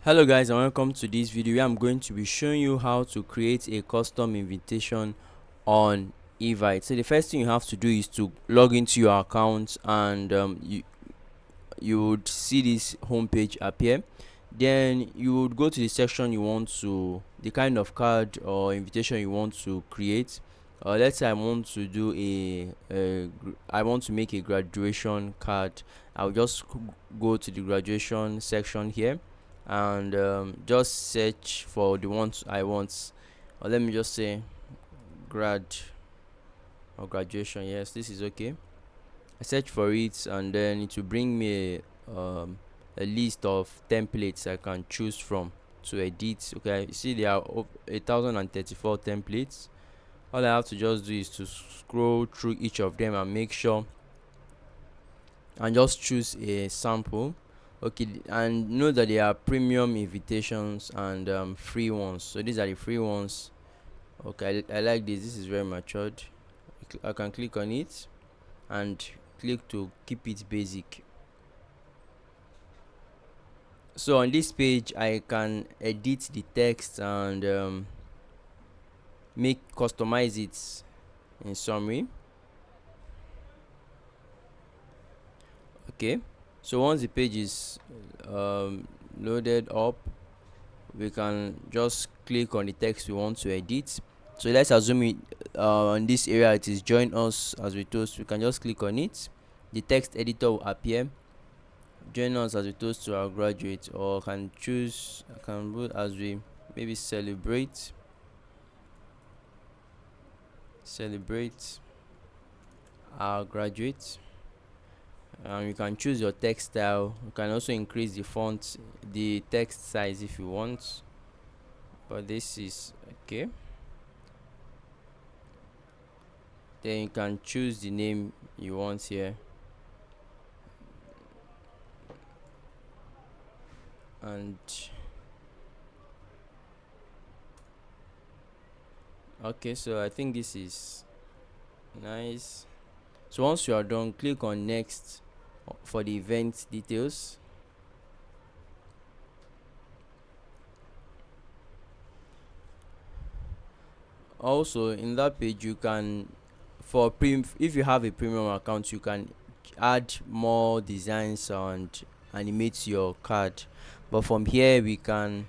Hello guys and welcome to this video where I'm going to be showing you how to create a custom invitation on Evite. So the first thing you have to do is to log into your account, and you would see this homepage appear. Then you would go to the section you want to, the kind of card or invitation you want to create. Let's say I want to do I want to make a graduation card. I'll just go to the graduation section here and just search for the ones I want. Or let me just say grad or graduation. Yes, this is okay. I search for it and then it will bring me a list of templates I can choose from to edit. Okay, you see there are 1034 templates. All I have to just do is to scroll through each of them and make sure and just choose a sample. Okay, and know that there are premium invitations and free ones. So these are the free ones. Okay, I like this is very matured. I can click on it and click to keep it basic. So on this page I can edit the text and customize it in summary. Okay, so once the page is loaded up, we can just click on the text we want to edit. So let's assume it on this area it is join us as we toast. We can just click on it. The text editor will appear. Join us as we toast to our graduate, or I can put as we maybe celebrate our graduate. And you can choose your text style. You can also increase the text size if you want, but this is okay. Then you can choose the name you want here, and okay, so I think this is nice. So once you are done, click on next for the event details. Also in that page you can, if you have a premium account, you can add more designs and animate your card. But from here we can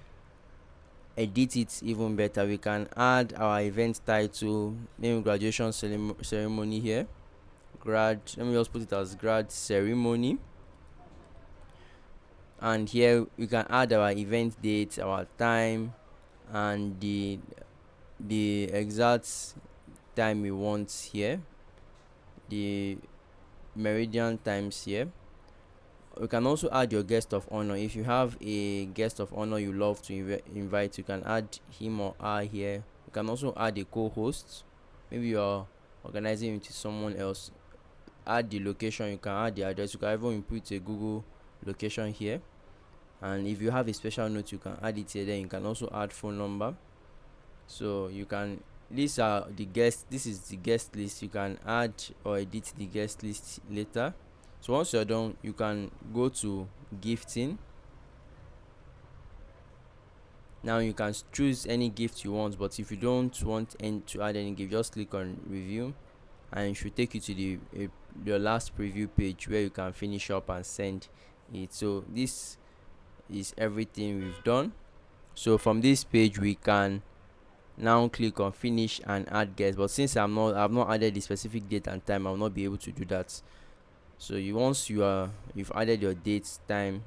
edit it even better. We can add our event title, name graduation ceremony here. Let me just put it as grad ceremony. And here we can add our event date, our time, and the exact time we want here, the meridian times here. We can also add your guest of honor. If you have a guest of honor you love to invite, you can add him or her here. You can also add a co-host. Maybe you're organizing it with someone else. Add the location. You can add the address. You can even input a Google location here. And if you have a special note, you can add it here. Then you can also add phone number. So you can, these are the guests. This is the guest list. You can add or edit the guest list later. So once you're done, you can go to gifting. Now you can choose any gift you want, but if you don't want to add any gift, just click on review and it should take you to your last preview page where you can finish up and send it. So this is everything we've done. So from this page we can now click on finish and add guests, but since I've not added the specific date and time, I'll not be able to do that. So once you've added your date, time,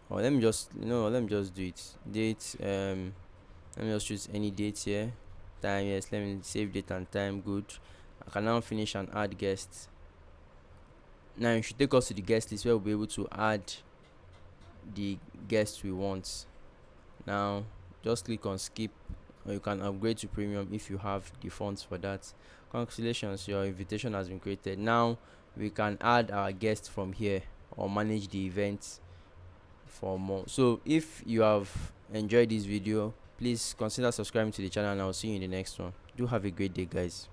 or let me just do it. Date, let me just choose any date here. Time, yes, let me save date and time. Good. I can now finish and add guests. Now it should take us to the guest list where we'll be able to add the guests we want. Now just click on skip, or you can upgrade to premium if you have the funds for that. Congratulations, your invitation has been created. Now we can add our guests from here or manage the event for more. So if you have enjoyed this video, please consider subscribing to the channel and I'll see you in the next one. Do have a great day, guys.